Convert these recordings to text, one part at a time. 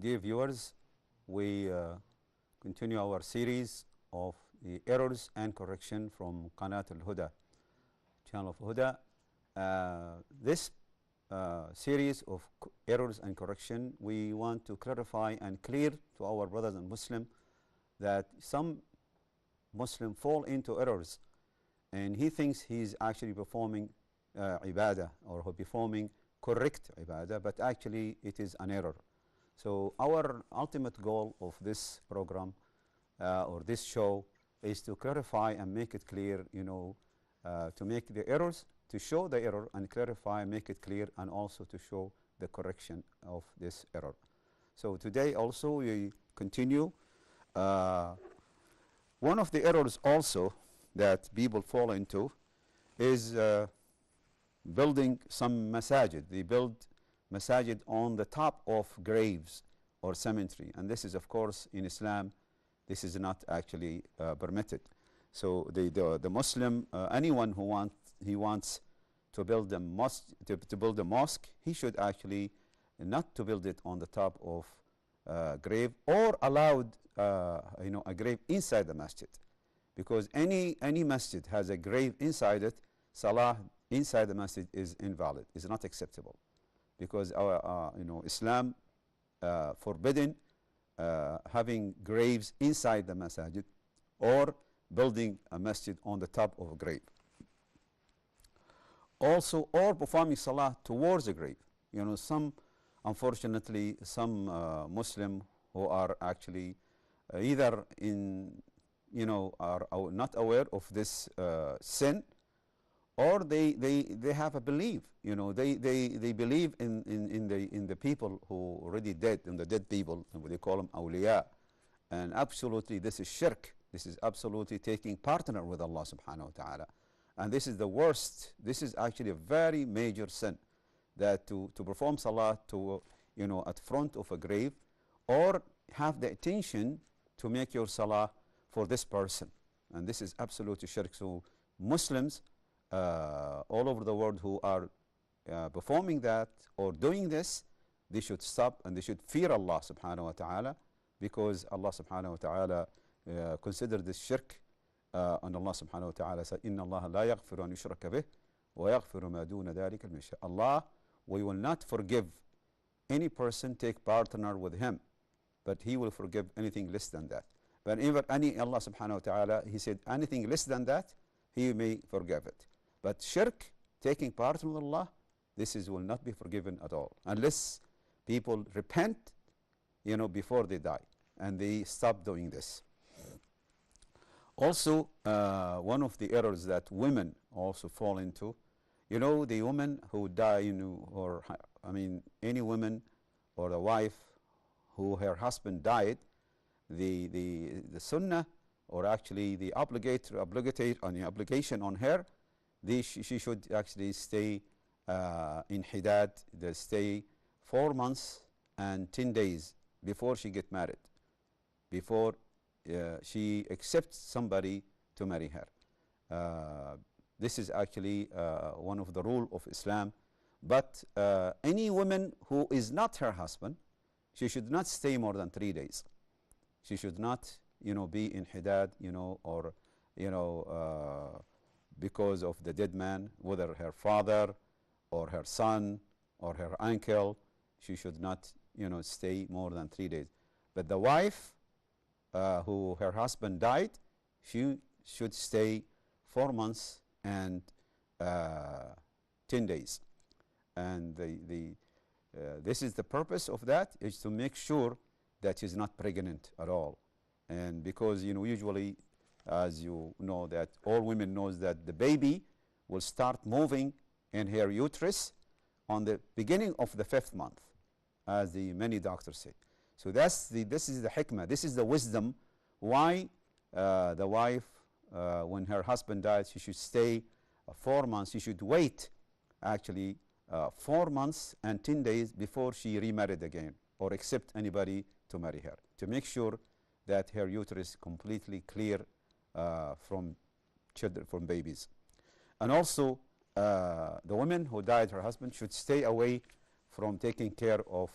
Dear viewers, we continue our series of the errors and correction from Qanat al-Huda, channel of Huda. This series of errors and correction, we want to clarify and clear to our brothers and Muslims that some Muslim fall into errors and he thinks he's actually performing ibadah or performing correct ibadah, but actually it is an error. So our ultimate goal of this program or this show is to clarify and make it clear, to make the errors, to show the error and clarify, make it clear, and also to show the correction of this error. So today also we continue. One of the errors also that people fall into is building some masajid. They build masajid on the top of graves or cemetery, and this is, of course, in Islam, this is not actually permitted. So the Muslim, anyone who wants to build a mosque, to build a mosque, he should actually not to build it on the top of grave or allowed a grave inside the masjid, because any masjid has a grave inside it, salah inside the masjid is invalid, is not acceptable, because our Islam forbidden having graves inside the masjid or building a masjid on the top of a grave. Also, or performing salah towards a grave. Unfortunately, some Muslim who are actually either are not aware of this sin, or they have a belief. They believe in the people who already dead, in the dead people, and they call them awliya. And absolutely, this is shirk. This is absolutely taking partner with Allah subhanahu wa ta'ala. And this is the worst. This is actually a very major sin, that to perform salah at front of a grave, or have the intention to make your salah for this person. And this is absolutely shirk. So Muslims all over the world who are performing that or doing this, they should stop and they should fear Allah subhanahu wa ta'ala, because Allah subhanahu wa ta'ala considered this shirk, and Allah subhanahu wa ta'ala said, إِنَّ اللَّهَ لَا يَغْفِرُ أَنْ يُشْرَكَ بِهِ وَيَغْفِرُ مَا دُونَ ذَلِكَ لِمَنْ يَشَاءُ. Allah, we will not forgive any person take partner with him, but he will forgive anything less than that. Whenever Allah subhanahu wa ta'ala, he said anything less than that, he may forgive it. But shirk, taking partner with Allah, this will not be forgiven at all, unless people repent, before they die, and they stop doing this. Also, one of the errors that women also fall into, the woman who die, any woman or the wife who her husband died, the sunnah, or actually the obligation on her, she should actually stay in hidad, stay 4 months and 10 days before she get married, before she accepts somebody to marry her. This is actually one of the rule of Islam. But any woman who is not her husband, she should not stay more than 3 days. She should not, be in hidad, or, because of the dead man, whether her father or her son or her uncle, she should not, stay more than 3 days. But the wife who her husband died, she should stay 4 months and 10 days. And this is the purpose of that, is to make sure that she's not pregnant at all. And because, usually, as you know, that all women knows that the baby will start moving in her uterus on the beginning of the 5th month, as many doctors say. So this is the hikmah, this is the wisdom why the wife, when her husband dies, she should stay 4 months. She should wait actually 4 months and 10 days before she remarried again, or accept anybody to marry her, to make sure that her uterus is completely clear from children, from babies. And also, the woman who died her husband should stay away from taking care of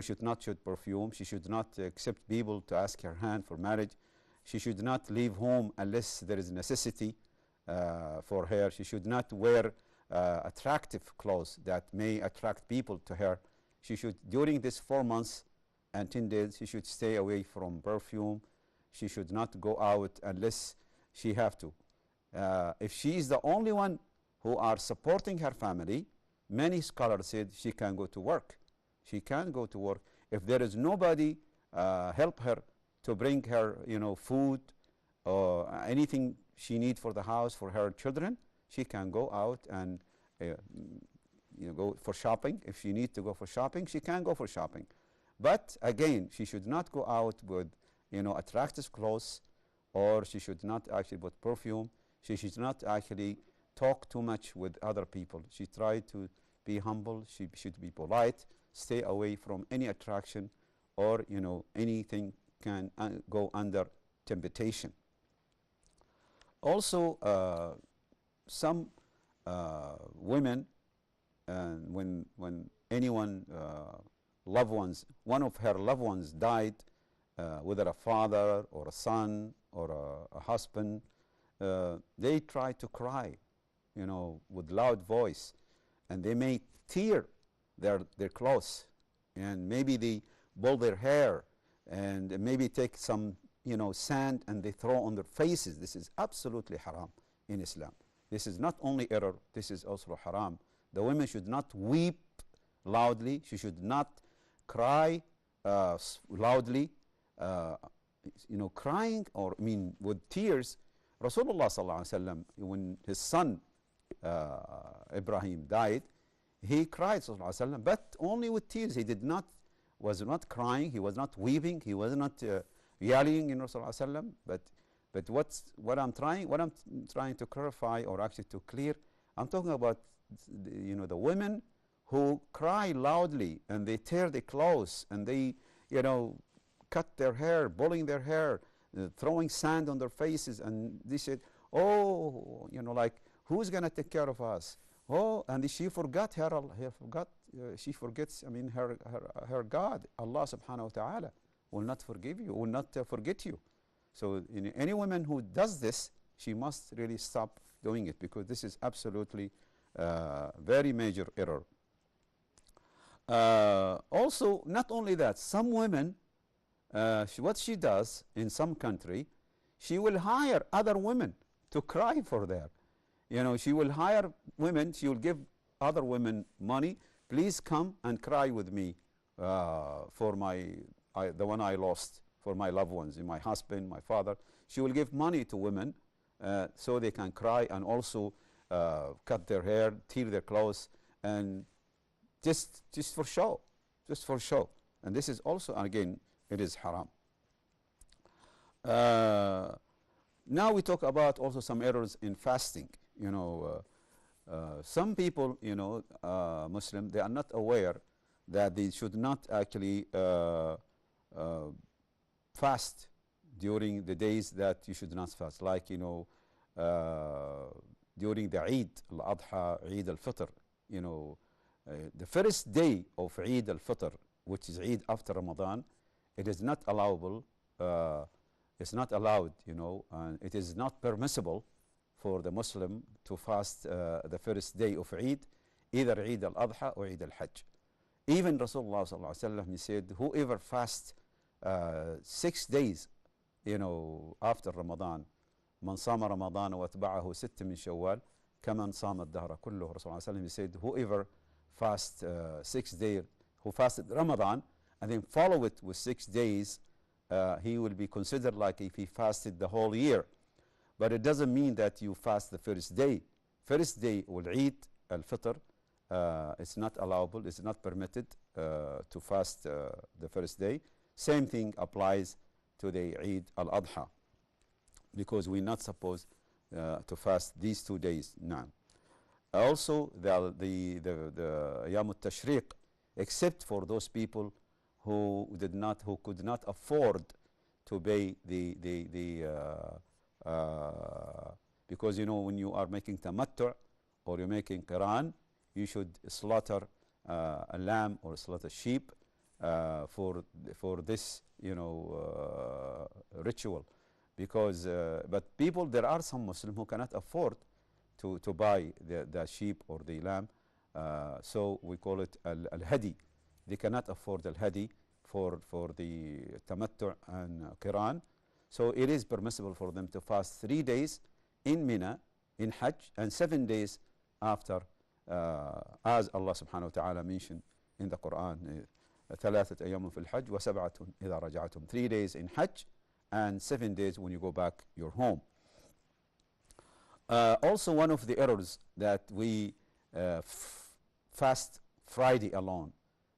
should not shoot perfume. She should not accept people to ask her hand for marriage. She should not leave home unless there is necessity for her. She should not wear attractive clothes that may attract people to her. She should, during this 4 months and 10 days, she should stay away from perfume. She should not go out unless she have to. If she is the only one who are supporting her family, many scholars said she can go to work. She can go to work. If there is nobody help her to bring her, food or anything she need for the house for her children, she can go out and go for shopping. If she need to go for shopping, she can go for shopping. But again, she should not go out with attractive clothes, or she should not actually put perfume. She should not actually talk too much with other people. She tried to be humble. She should be polite, stay away from any attraction, or anything can go under temptation. Also, some women, when anyone loved ones, one of her loved ones died, whether a father or a son or a husband, they try to cry, with loud voice, and they may tear their clothes, and maybe they pull their hair, and maybe take some sand and they throw on their faces. This is absolutely haram in Islam. This is not only error, this is also haram. The women should not weep loudly. She should not cry loudly. Crying, or with tears. Rasulullah sallallahu alaihi wasallam, when his son Ibrahim died, he cried sallallahu alaihi wasallam, but only with tears. He was not crying. He was not weeping. He was not yelling, sallallahu alaihi wasallam. But what I'm trying to clarify, or actually to clear, I'm talking about the women who cry loudly, and they tear their clothes, and they cut their hair, pulling their hair, throwing sand on their faces, and they said, oh, like, who's gonna take care of us? Oh, and she forgot she forgets, her God, Allah subhanahu wa ta'ala will not forgive you, will not forget you. So any woman who does this, she must really stop doing it, because this is absolutely very major error. Also, not only that, some women, what she does in some country, she will hire other women to cry for them. She will hire women, she will give other women money. Please come and cry with me for the one I lost, for my loved ones, my husband, my father. She will give money to women so they can cry, and also cut their hair, tear their clothes, and just for show, And this is also, again, it is haram. Now we talk about also some errors in fasting. Some people, Muslim, they are not aware that they should not actually fast during the days that you should not fast, like during the Eid al-Adha, Eid al-Fitr. The first day of Eid al-Fitr, which is Eid after Ramadan, it is not allowable. It's not allowed, and it is not permissible for the Muslim to fast the first day of Eid, either Eid al-Adha or Eid al-Hajj. Even Rasulullah sallallahu alaihi wasallam, he said, whoever fasts 6 days, after Ramadan, man sama Ramadan wa atba'ahu sitta min Shawwal, kaman sama ad-dahra kulluhu. Rasulullah sallallahu alaihi wasallam, he said, whoever fasts 6 days, who fasted Ramadan and then follow it with 6 days, he will be considered like if he fasted the whole year. But it doesn't mean that you fast the first day. First day will Eid al-Fitr. It's not allowable, it's not permitted to fast the first day. Same thing applies to the Eid al-Adha, because we're not supposed to fast these 2 days now. Also, the Yam al-Tashriq, except for those people who could not afford to pay because when you are making tamattu or you're making qiran, you should slaughter a lamb or slaughter sheep for this, ritual, because but people, there are some Muslims who cannot afford to buy the sheep or the lamb, so we call it al-hadi. They cannot afford al-hadi for the tamattu and qiran, so it is permissible for them to fast 3 days in Mina in Hajj and 7 days after, as Allah subhanahu wa ta'ala mentioned in the Quran, ثلاثة أيام في الحج وسبعة إذا رجعتم, 3 days in Hajj and 7 days when you go back your home. Also, one of the errors that we fast Friday alone.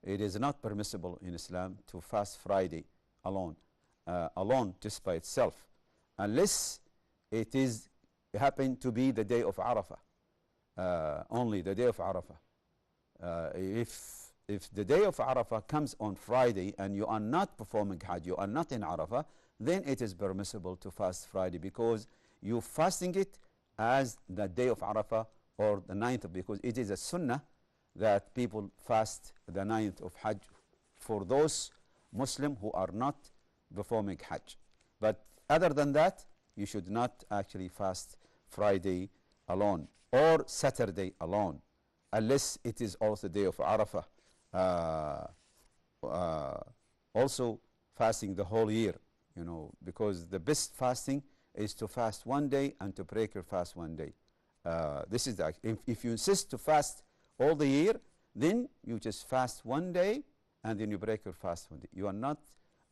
It is not permissible in Islam to fast Friday alone, just by itself, unless it is happen to be the day of Arafah, only the day of Arafah. If the day of Arafah comes on Friday and you are not performing Hajj, you are not in Arafah, then it is permissible to fast Friday, because you fasting it as the day of Arafah or the 9th, because it is a sunnah that people fast the 9th of Hajj for those Muslims who are not performing Hajj. But other than that, you should not actually fast Friday alone or Saturday alone, unless it is also the day of Arafah. Also fasting the whole year, because the best fasting is to fast 1 day and to break your fast 1 day. This is if you insist to fast all the year, then you just fast 1 day and then you break your fast 1 day.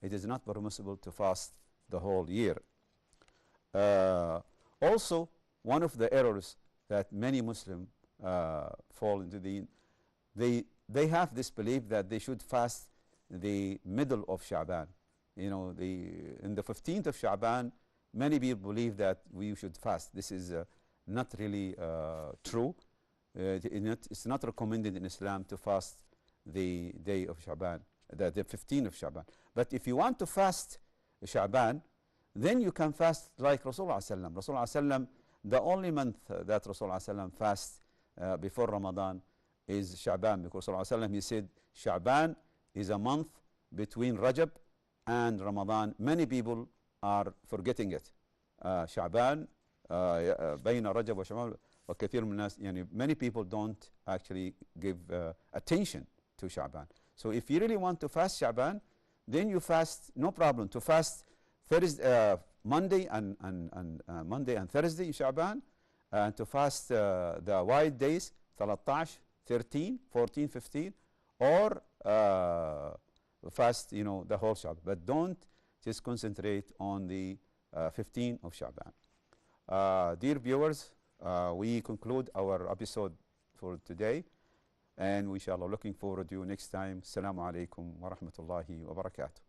It is not permissible to fast the whole year. Also, one of the errors that many Muslims fall into, they have this belief that they should fast the middle of Sha'ban. In the 15th of Sha'ban, many people believe that we should fast. This is not really true. It's not recommended in Islam to fast the day of Sha'ban, the 15th of Sha'ban. But if you want to fast Sha'ban, then you can fast like Rasulullah sallam. Rasulullah sallam, the only month that Rasulullah sallam fasts before Ramadan is Sha'ban, because Rasulullah sallam, he said Sha'ban is a month between Rajab and Ramadan. Many people are forgetting it. Sha'ban بين رجب وشعبان وكثير من الناس, many people don't actually give attention to Sha'ban. So if you really want to fast Sha'ban, then you fast, no problem, to fast Thursday, Monday and Monday and Thursday in Sha'ban, and to fast the white days 13, 13, 14, 15, or fast the whole Sha'ban, but don't just concentrate on the 15 of Sha'ban. Dear viewers, we conclude our episode for today, and we shall looking forward to you next time. Assalamu alaikum wa rahmatullahi wa barakatuh.